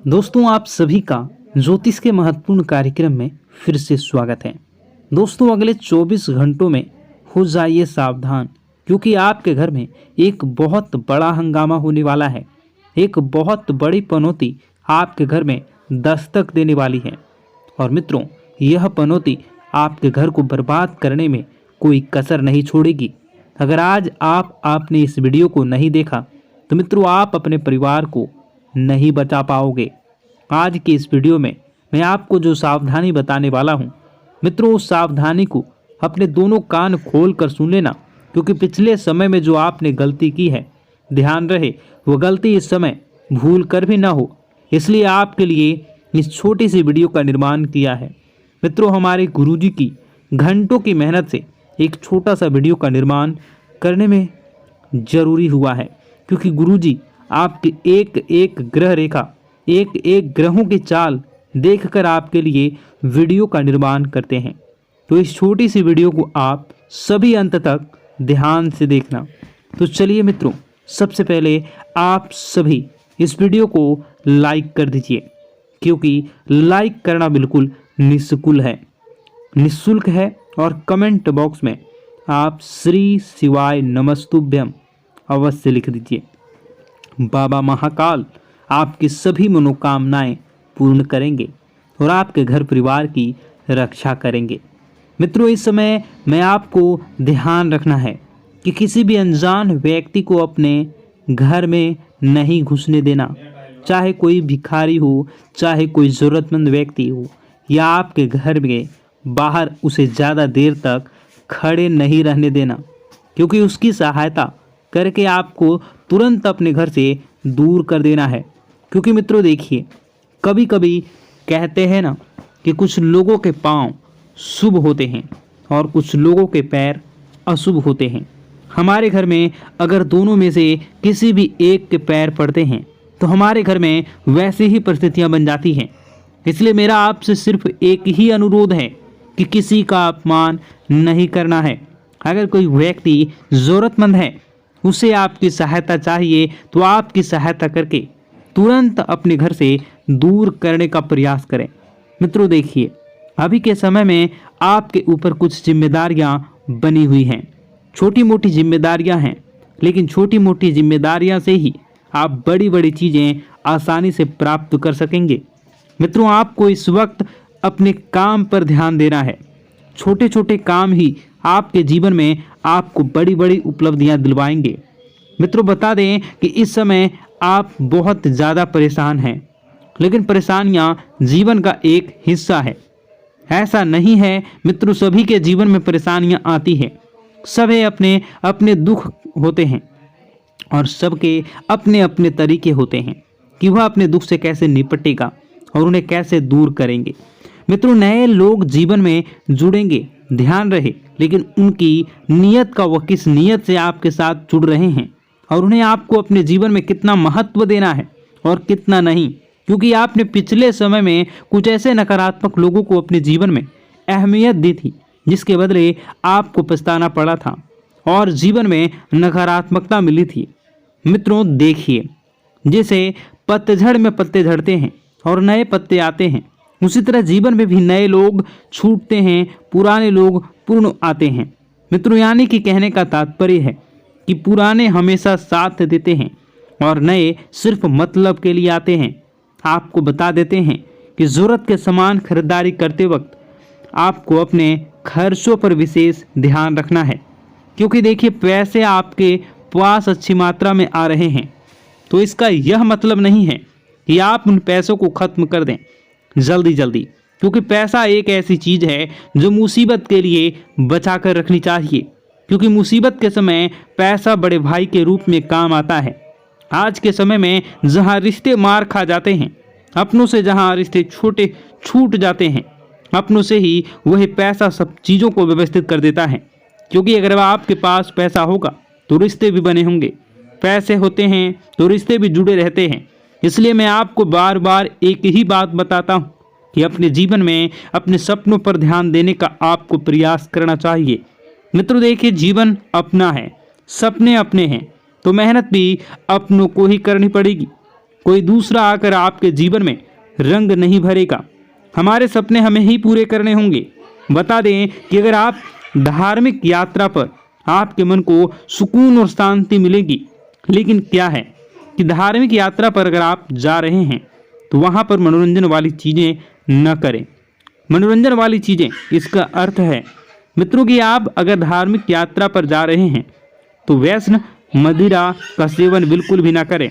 दोस्तों, आप सभी का ज्योतिष के महत्वपूर्ण कार्यक्रम में फिर से स्वागत है। दोस्तों, अगले 24 घंटों में हो जाइए सावधान, क्योंकि आपके घर में एक बहुत बड़ा हंगामा होने वाला है। एक बहुत बड़ी पनौती आपके घर में दस्तक देने वाली है। और मित्रों, यह पनौती आपके घर को बर्बाद करने में कोई कसर नहीं छोड़ेगी। अगर आज आपने इस वीडियो को नहीं देखा तो मित्रों, आप अपने परिवार को नहीं बचा पाओगे। आज के इस वीडियो में मैं आपको जो सावधानी बताने वाला हूं, मित्रों, उस सावधानी को अपने दोनों कान खोल कर सुन लेना, क्योंकि पिछले समय में जो आपने गलती की है, ध्यान रहे वो गलती इस समय भूल कर भी ना हो। इसलिए आपके लिए इस छोटी सी वीडियो का निर्माण किया है। मित्रों, हमारे गुरुजी की घंटों की मेहनत से एक छोटा सा वीडियो का निर्माण करने में जरूरी हुआ है, क्योंकि गुरुजी आपकी एक एक ग्रह रेखा, एक एक ग्रहों की चाल देखकर आपके लिए वीडियो का निर्माण करते हैं। तो इस छोटी सी वीडियो को आप सभी अंत तक ध्यान से देखना। तो चलिए मित्रों, सबसे पहले आप सभी इस वीडियो को लाइक कर दीजिए, क्योंकि लाइक करना बिल्कुल निःशुल्क है। और कमेंट बॉक्स में आप श्री शिवाय नमस्तुभ्यम अवश्य लिख दीजिए। बाबा महाकाल आपकी सभी मनोकामनाएं पूर्ण करेंगे और आपके घर परिवार की रक्षा करेंगे। मित्रों, इस समय मैं आपको ध्यान रखना है कि किसी भी अनजान व्यक्ति को अपने घर में नहीं घुसने देना। चाहे कोई भिखारी हो, चाहे कोई ज़रूरतमंद व्यक्ति हो, या आपके घर में बाहर उसे ज़्यादा देर तक खड़े नहीं रहने देना, क्योंकि उसकी सहायता करके आपको तुरंत अपने घर से दूर कर देना है। क्योंकि मित्रों देखिए, कभी कभी कहते हैं ना कि कुछ लोगों के पांव शुभ होते हैं और कुछ लोगों के पैर अशुभ होते हैं। हमारे घर में अगर दोनों में से किसी भी एक के पैर पड़ते हैं तो हमारे घर में वैसी ही परिस्थितियां बन जाती हैं। इसलिए मेरा आपसे सिर्फ एक ही अनुरोध है कि किसी का अपमान नहीं करना है। अगर कोई व्यक्ति ज़रूरतमंद है, उसे आपकी सहायता चाहिए, तो आपकी सहायता करके तुरंत अपने घर से दूर करने का प्रयास करें। मित्रों देखिए, अभी के समय में आपके ऊपर कुछ जिम्मेदारियां बनी हुई हैं। छोटी मोटी जिम्मेदारियां हैं, लेकिन छोटी मोटी जिम्मेदारियां से ही आप बड़ी बड़ी चीज़ें आसानी से प्राप्त कर सकेंगे। मित्रों, आपको इस वक्त अपने काम पर ध्यान देना है। छोटे छोटे काम ही आपके जीवन में आपको बड़ी बड़ी उपलब्धियां दिलवाएंगे। मित्रों, बता दें कि इस समय आप बहुत ज़्यादा परेशान हैं, लेकिन परेशानियां जीवन का एक हिस्सा है। ऐसा नहीं है मित्रों, सभी के जीवन में परेशानियां आती हैं। सभी अपने अपने दुख होते हैं और सबके अपने अपने तरीके होते हैं कि वह अपने दुख से कैसे निपटेगा और उन्हें कैसे दूर करेंगे। मित्रों, नए लोग जीवन में जुड़ेंगे, ध्यान रहे, लेकिन उनकी नीयत का, वह किस नीयत से आपके साथ जुड़ रहे हैं और उन्हें आपको अपने जीवन में कितना महत्व देना है और कितना नहीं। क्योंकि आपने पिछले समय में कुछ ऐसे नकारात्मक लोगों को अपने जीवन में अहमियत दी थी, जिसके बदले आपको पछताना पड़ा था और जीवन में नकारात्मकता मिली थी। मित्रों देखिए, जैसे पतझड़ में पत्ते झड़ते हैं और नए पत्ते आते हैं, उसी तरह जीवन में भी नए लोग छूटते हैं, पुराने लोग पूर्ण आते हैं। मित्रों, यानी कि कहने का तात्पर्य है कि पुराने हमेशा साथ देते हैं और नए सिर्फ मतलब के लिए आते हैं। आपको बता देते हैं कि ज़रूरत के सामान खरीदारी करते वक्त आपको अपने खर्चों पर विशेष ध्यान रखना है, क्योंकि देखिए, पैसे आपके पास अच्छी मात्रा में आ रहे हैं, तो इसका यह मतलब नहीं है कि आप उन पैसों को खत्म कर दें जल्दी जल्दी, क्योंकि पैसा एक ऐसी चीज़ है जो मुसीबत के लिए बचा कर रखनी चाहिए। क्योंकि मुसीबत के समय पैसा बड़े भाई के रूप में काम आता है। आज के समय में जहां रिश्ते मार खा जाते हैं, अपनों से जहां रिश्ते छोटे छूट जाते हैं, अपनों से ही वही पैसा सब चीज़ों को व्यवस्थित कर देता है। क्योंकि अगर आपके पास पैसा होगा तो रिश्ते भी बने होंगे, पैसे होते हैं तो रिश्ते भी जुड़े रहते हैं। इसलिए मैं आपको बार बार एक ही बात बताता हूँ कि अपने जीवन में अपने सपनों पर ध्यान देने का आपको प्रयास करना चाहिए। मित्रों देखिए, जीवन अपना है, सपने अपने हैं, तो मेहनत भी अपनों को ही करनी पड़ेगी। कोई दूसरा आकर आपके जीवन में रंग नहीं भरेगा। हमारे सपने हमें ही पूरे करने होंगे। बता दें कि अगर आप धार्मिक यात्रा पर आपके मन को सुकून और शांति मिलेगी, लेकिन क्या है कि धार्मिक यात्रा पर अगर आप जा रहे हैं तो वहाँ पर मनोरंजन वाली चीज़ें न करें। मनोरंजन वाली चीज़ें, इसका अर्थ है मित्रों कि आप अगर धार्मिक यात्रा पर जा रहे हैं तो व्यसन मदिरा का सेवन बिल्कुल भी ना करें।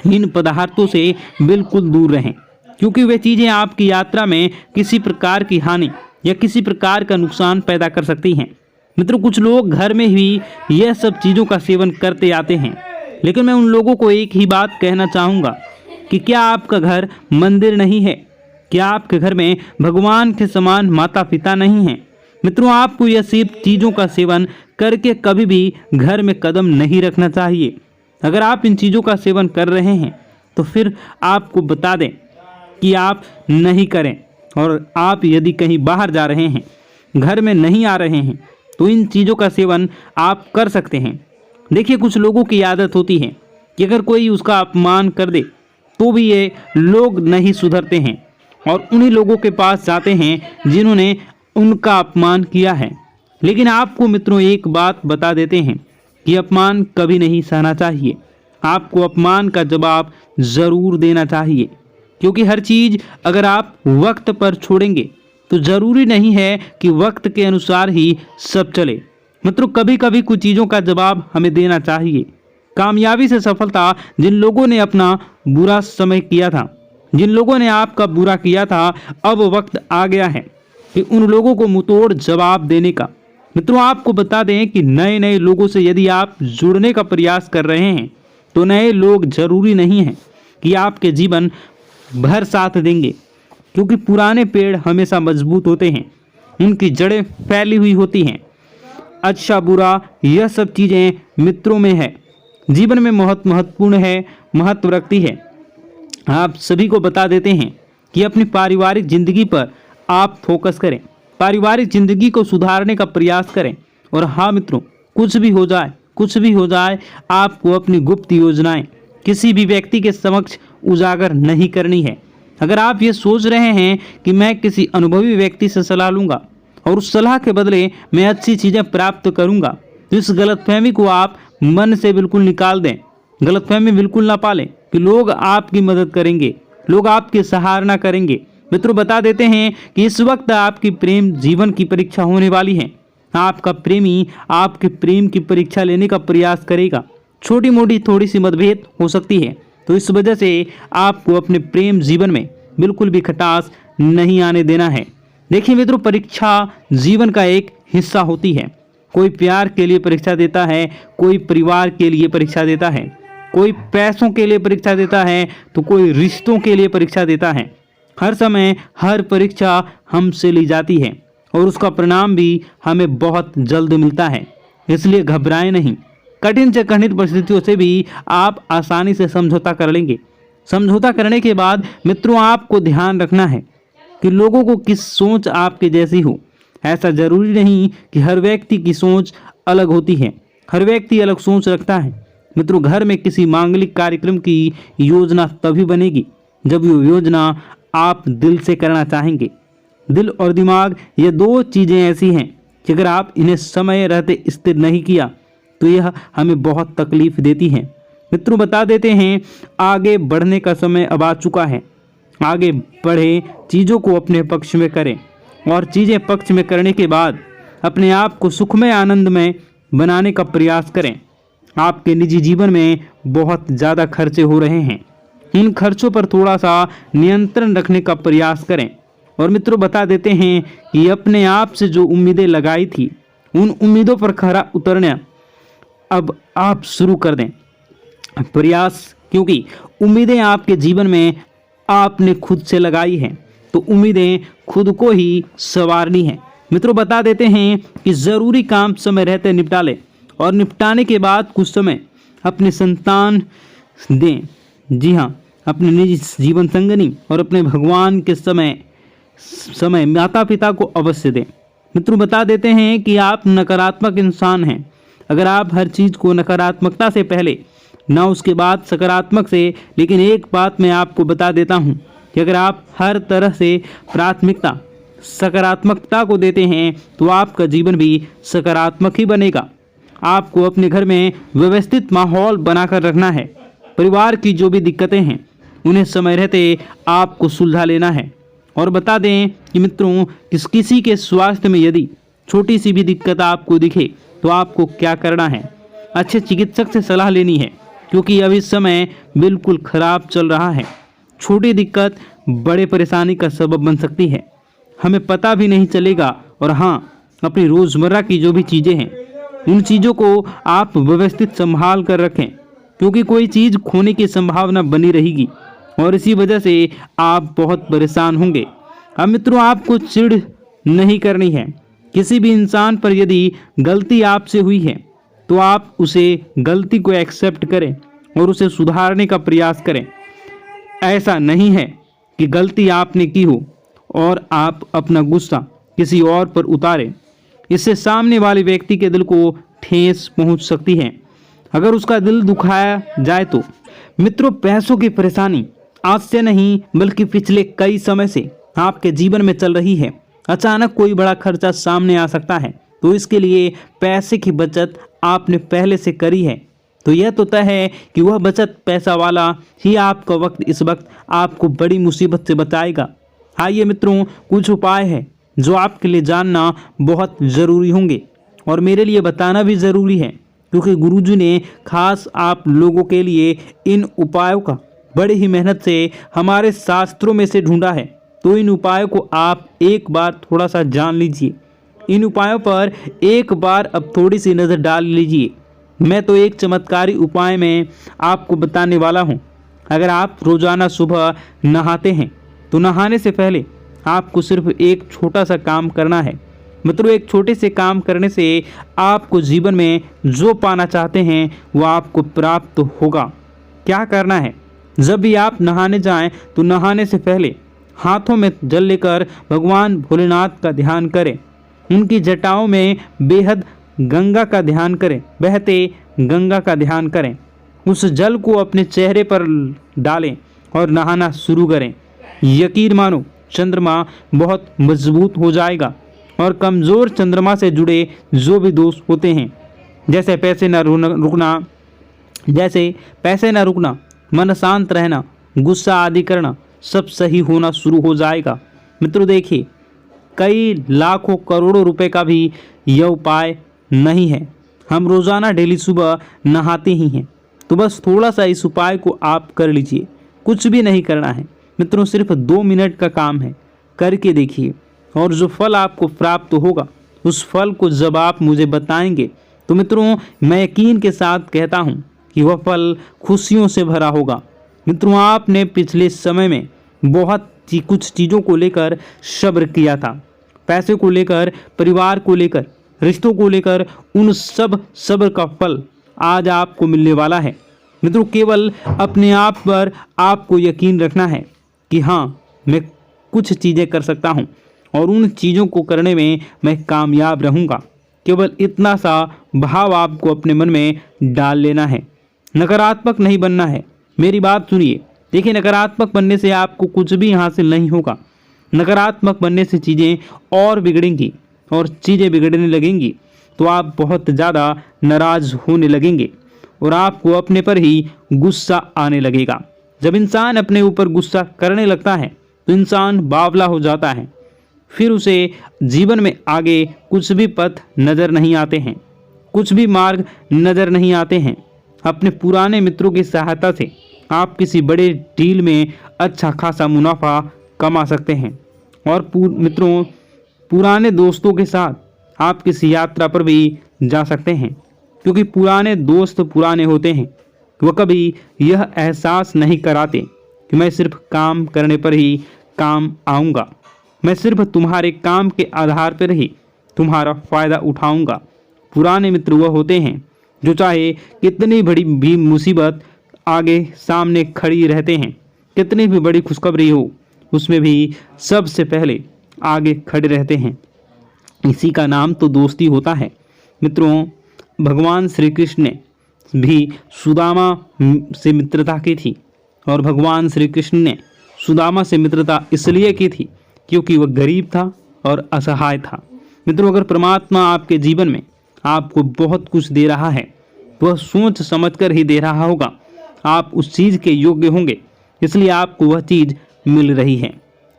इन पदार्थों से बिल्कुल दूर रहें, क्योंकि वे चीज़ें आपकी यात्रा में किसी प्रकार की हानि या किसी प्रकार का नुकसान पैदा कर सकती हैं। मित्रों, कुछ लोग घर में ही यह सब चीज़ों का सेवन करते आते हैं, लेकिन मैं उन लोगों को एक ही बात कहना चाहूँगा कि क्या आपका घर मंदिर नहीं है? क्या आपके घर में भगवान के समान माता पिता नहीं हैं? मित्रों, आपको यह सब चीज़ों का सेवन करके कभी भी घर में कदम नहीं रखना चाहिए। अगर आप इन चीज़ों का सेवन कर रहे हैं तो फिर आपको बता दें कि आप नहीं करें, और आप यदि कहीं बाहर जा रहे हैं, घर में नहीं आ रहे हैं, तो इन चीज़ों का सेवन आप कर सकते हैं। देखिए, कुछ लोगों की आदत होती है कि अगर कोई उसका अपमान कर दे तो भी ये लोग नहीं सुधरते हैं और उन्हीं लोगों के पास जाते हैं जिन्होंने उनका अपमान किया है। लेकिन आपको मित्रों एक बात बता देते हैं कि अपमान कभी नहीं सहना चाहिए। आपको अपमान का जवाब ज़रूर देना चाहिए, क्योंकि हर चीज़ अगर आप वक्त पर छोड़ेंगे तो ज़रूरी नहीं है कि वक्त के अनुसार ही सब चले। मित्रों, कभी कभी कुछ चीज़ों का जवाब हमें देना चाहिए। कामयाबी से सफलता, जिन लोगों ने अपना बुरा समय किया था, जिन लोगों ने आपका बुरा किया था, अब वक्त आ गया है कि उन लोगों को मुंहतोड़ जवाब देने का। मित्रों, आपको बता दें कि नए नए लोगों से यदि आप जुड़ने का प्रयास कर रहे हैं तो नए लोग जरूरी नहीं हैं कि आपके जीवन भर साथ देंगे, क्योंकि पुराने पेड़ हमेशा मजबूत होते हैं, उनकी जड़ें फैली हुई होती हैं। अच्छा बुरा यह सब चीज़ें मित्रों में है, जीवन में बहुत महत्वपूर्ण है, महत्व रखती है। आप सभी को बता देते हैं कि अपनी पारिवारिक जिंदगी पर आप फोकस करें, पारिवारिक जिंदगी को सुधारने का प्रयास करें। और हाँ मित्रों, कुछ भी हो जाए, कुछ भी हो जाए, आपको अपनी गुप्त योजनाएं किसी भी व्यक्ति के समक्ष उजागर नहीं करनी है। अगर आप ये सोच रहे हैं कि मैं किसी अनुभवी व्यक्ति से सलाह लूँगा और उस सलाह के बदले मैं अच्छी चीज़ें प्राप्त करूँगा, तो इस गलतफहमी को आप मन से बिल्कुल निकाल दें। गलतफहमी बिल्कुल ना पालें कि लोग आपकी मदद करेंगे, लोग आपकी सराहना करेंगे। मित्रों, बता देते हैं कि इस वक्त आपकी प्रेम जीवन की परीक्षा होने वाली है। आपका प्रेमी आपके प्रेम की परीक्षा लेने का प्रयास करेगा। छोटी मोटी थोड़ी सी मतभेद हो सकती है, तो इस वजह से आपको अपने प्रेम जीवन में बिल्कुल भी खटास नहीं आने देना है। देखिए मित्रों, परीक्षा जीवन का एक हिस्सा होती है। कोई प्यार के लिए परीक्षा देता है, कोई परिवार के लिए परीक्षा देता है, कोई पैसों के लिए परीक्षा देता है, तो कोई रिश्तों के लिए परीक्षा देता है। हर समय हर परीक्षा हमसे ली जाती है और उसका परिणाम भी हमें बहुत जल्द मिलता है। इसलिए घबराएं नहीं। कठिन से कठिन परिस्थितियों से भी आप आसानी से समझौता कर लेंगे। समझौता करने के बाद मित्रों, आपको ध्यान रखना है कि लोगों को किस सोच आपके जैसी हो। ऐसा जरूरी नहीं कि हर व्यक्ति की सोच अलग होती है, हर व्यक्ति अलग सोच रखता है। मित्रों, घर में किसी मांगलिक कार्यक्रम की योजना तभी बनेगी जब वो योजना आप दिल से करना चाहेंगे। दिल और दिमाग, ये दो चीज़ें ऐसी हैं कि अगर आप इन्हें समय रहते स्थिर नहीं किया तो यह हमें बहुत तकलीफ देती हैं। मित्रों, बता देते हैं आगे बढ़ने का समय अब आ चुका है। आगे बढ़े, चीज़ों को अपने पक्ष में करें और चीज़ें पक्ष में करने के बाद अपने आप को सुखमय आनंदमय बनाने का प्रयास करें। आपके निजी जीवन में बहुत ज़्यादा खर्चे हो रहे हैं, इन खर्चों पर थोड़ा सा नियंत्रण रखने का प्रयास करें। और मित्रों, बता देते हैं कि अपने आप से जो उम्मीदें लगाई थी, उन उम्मीदों पर खरा उतरना अब आप शुरू कर दें प्रयास, क्योंकि उम्मीदें आपके जीवन में आपने खुद से लगाई हैं, तो उम्मीदें खुद को ही संवारनी है। मित्रों, बता देते हैं कि ज़रूरी काम समय रहते निपटा लें और निपटाने के बाद कुछ समय अपने संतान दें। जी हाँ, अपने निजी जीवन संगनी और अपने भगवान के समय माता पिता को अवश्य दें। मित्रों, बता देते हैं कि आप नकारात्मक इंसान हैं। अगर आप हर चीज़ को नकारात्मकता से पहले ना उसके बाद सकारात्मक से। लेकिन एक बात मैं आपको बता देता हूँ कि अगर आप हर तरह से प्राथमिकता सकारात्मकता को देते हैं तो आपका जीवन भी सकारात्मक ही बनेगा। आपको अपने घर में व्यवस्थित माहौल बनाकर रखना है। परिवार की जो भी दिक्कतें हैं उन्हें समय रहते आपको सुलझा लेना है। और बता दें कि मित्रों, किसी के स्वास्थ्य में यदि छोटी सी भी दिक्कत आपको दिखे तो आपको क्या करना है, अच्छे चिकित्सक से सलाह लेनी है, क्योंकि अभी समय बिल्कुल खराब चल रहा है। छोटी दिक्कत बड़े परेशानी का सबब बन सकती है, हमें पता भी नहीं चलेगा। और हाँ, अपनी रोज़मर्रा की जो भी चीज़ें हैं उन चीज़ों को आप व्यवस्थित संभाल कर रखें, क्योंकि कोई चीज़ खोने की संभावना बनी रहेगी और इसी वजह से आप बहुत परेशान होंगे। अब मित्रों, आपको चिढ़ नहीं करनी है। किसी भी इंसान पर यदि गलती आपसे हुई है तो आप उसे गलती को एक्सेप्ट करें और उसे सुधारने का प्रयास करें। ऐसा नहीं है कि गलती आपने की हो और आप अपना गुस्सा किसी और पर उतारें। इससे सामने वाले व्यक्ति के दिल को ठेस पहुंच सकती है, अगर उसका दिल दुखाया जाए तो। मित्रों, पैसों की परेशानी आज से नहीं बल्कि पिछले कई समय से आपके जीवन में चल रही है। अचानक कोई बड़ा खर्चा सामने आ सकता है, तो इसके लिए पैसे की बचत आपने पहले से करी है तो यह तो तय है कि वह बचत पैसा वाला ही आपका वक्त इस वक्त आपको बड़ी मुसीबत से बचाएगा। आइए मित्रों, कुछ उपाय है जो आपके लिए जानना बहुत ज़रूरी होंगे और मेरे लिए बताना भी ज़रूरी है, क्योंकि गुरुजी ने खास आप लोगों के लिए इन उपायों का बड़ी ही मेहनत से हमारे शास्त्रों में से ढूंढा है। तो इन उपायों को आप एक बार थोड़ा सा जान लीजिए। इन उपायों पर एक बार अब थोड़ी सी नज़र डाल लीजिए। मैं तो एक चमत्कारी उपाय में आपको बताने वाला हूँ। अगर आप रोज़ाना सुबह नहाते हैं तो नहाने से पहले आपको सिर्फ एक छोटा सा काम करना है। मित्रों, एक छोटे से काम करने से आपको जीवन में जो पाना चाहते हैं वो आपको प्राप्त होगा। क्या करना है, जब भी आप नहाने जाएं तो नहाने से पहले हाथों में जल लेकर भगवान भोलेनाथ का ध्यान करें। उनकी जटाओं में बेहद गंगा का ध्यान करें, बहते गंगा का ध्यान करें। उस जल को अपने चेहरे पर डालें और नहाना शुरू करें। यकीन मानो, चंद्रमा बहुत मजबूत हो जाएगा और कमज़ोर चंद्रमा से जुड़े जो भी दोष होते हैं, जैसे पैसे न रुकना, मन शांत रहना, गुस्सा आदि करना, सब सही होना शुरू हो जाएगा। मित्रों देखिए, कई लाखों करोड़ों रुपए का भी यह उपाय नहीं है। हम रोज़ाना डेली सुबह नहाते ही हैं, तो बस थोड़ा सा इस उपाय को आप कर लीजिए। कुछ भी नहीं करना है मित्रों, सिर्फ 2 मिनट का काम है, करके देखिए। और जो फल आपको प्राप्त होगा उस फल को जब आप मुझे बताएंगे तो मित्रों, मैं यकीन के साथ कहता हूँ कि वह फल खुशियों से भरा होगा। मित्रों, आपने पिछले समय में बहुत कुछ चीज़ों को लेकर सब्र किया था, पैसे को लेकर, परिवार को लेकर, रिश्तों को लेकर, उन सब सब्र का फल आज आपको मिलने वाला है। मित्रों, केवल अपने आप पर आपको यकीन रखना है कि हाँ, मैं कुछ चीज़ें कर सकता हूँ और उन चीज़ों को करने में मैं कामयाब रहूँगा। केवल इतना सा भाव आपको अपने मन में डाल लेना है। नकारात्मक नहीं बनना है। मेरी बात सुनिए। देखिए, नकारात्मक बनने से आपको कुछ भी हासिल नहीं होगा। नकारात्मक बनने से चीज़ें और बिगड़ेंगी और चीज़ें बिगड़ने लगेंगी तो आप बहुत ज़्यादा नाराज़ होने लगेंगे और आपको अपने पर ही गुस्सा आने लगेगा। जब इंसान अपने ऊपर गुस्सा करने लगता है तो इंसान बावला हो जाता है, फिर उसे जीवन में आगे कुछ भी पथ नज़र नहीं आते हैं, कुछ भी मार्ग नज़र नहीं आते हैं। अपने पुराने मित्रों की सहायता से आप किसी बड़े डील में अच्छा खासा मुनाफा कमा सकते हैं और मित्रों, पुराने दोस्तों के साथ आप किसी यात्रा पर भी जा सकते हैं, क्योंकि पुराने दोस्त पुराने होते हैं। वह कभी यह एहसास नहीं कराते कि मैं सिर्फ काम करने पर ही काम आऊँगा, मैं सिर्फ तुम्हारे काम के आधार पर ही तुम्हारा फ़ायदा उठाऊँगा। पुराने मित्र वह होते हैं जो चाहे कितनी बड़ी भी मुसीबत आगे सामने खड़ी रहते हैं, कितनी भी बड़ी खुशखबरी हो उसमें भी सबसे पहले आगे खड़े रहते हैं। इसी का नाम तो दोस्ती होता है। मित्रों, भगवान श्री कृष्ण ने भी सुदामा से मित्रता की थी और भगवान श्री कृष्ण ने सुदामा से मित्रता इसलिए की थी क्योंकि वह गरीब था और असहाय था। मित्रों, अगर परमात्मा आपके जीवन में आपको बहुत कुछ दे रहा है तो वह सोच समझकर ही दे रहा होगा। आप उस चीज़ के योग्य होंगे, इसलिए आपको वह चीज़ मिल रही है।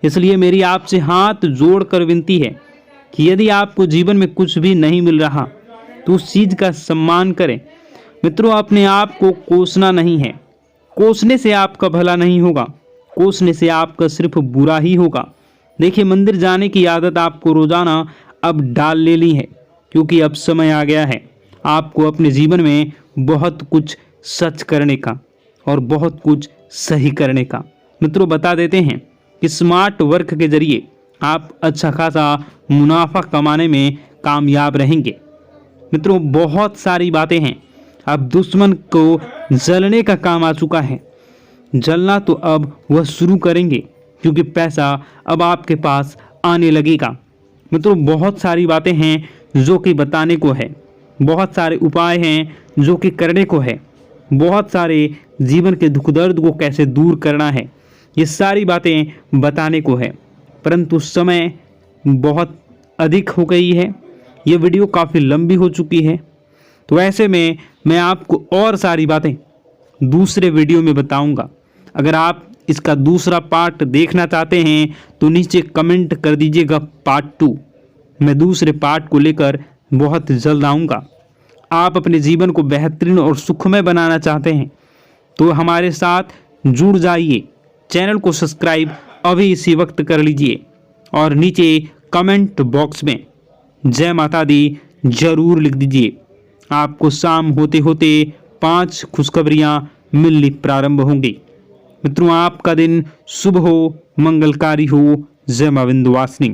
इसलिए मेरी आपसे हाथ जोड़कर विनती है कि यदि आपको जीवन में कुछ भी नहीं मिल रहा तो उस चीज़ का सम्मान करें। मित्रों, अपने आप को कोसना नहीं है। कोसने से आपका भला नहीं होगा, कोसने से आपका सिर्फ बुरा ही होगा। देखिए, मंदिर जाने की आदत आपको रोजाना अब डाल लेनी है, क्योंकि अब समय आ गया है आपको अपने जीवन में बहुत कुछ सच करने का और बहुत कुछ सही करने का। मित्रों, बता देते हैं कि स्मार्ट वर्क के जरिए आप अच्छा खासा मुनाफा कमाने में कामयाब रहेंगे। मित्रों, बहुत सारी बातें हैं। अब दुश्मन को जलने का काम आ चुका है। जलना तो अब वह शुरू करेंगे, क्योंकि पैसा अब आपके पास आने लगेगा। मित्रों, बहुत सारी बातें हैं जो कि बताने को है, बहुत सारे उपाय हैं जो कि करने को है, बहुत सारे जीवन के दुख दर्द को कैसे दूर करना है, ये सारी बातें बताने को है। परंतु समय बहुत अधिक हो गई है, ये वीडियो काफ़ी लंबी हो चुकी है, तो ऐसे में मैं आपको और सारी बातें दूसरे वीडियो में बताऊंगा। अगर आप इसका दूसरा पार्ट देखना चाहते हैं तो नीचे कमेंट कर दीजिएगा पार्ट 2। मैं दूसरे पार्ट को लेकर बहुत जल्द आऊँगा। आप अपने जीवन को बेहतरीन और सुखमय बनाना चाहते हैं तो हमारे साथ जुड़ जाइए। चैनल को सब्सक्राइब अभी इसी वक्त कर लीजिए और नीचे कमेंट बॉक्स में जय माता दी जरूर लिख दीजिए। आपको शाम होते होते 5 खुशखबरियाँ मिलनी प्रारंभ होंगी। मित्रों, आपका दिन शुभ हो, मंगलकारी हो। जय मां विंध्यवासिनी।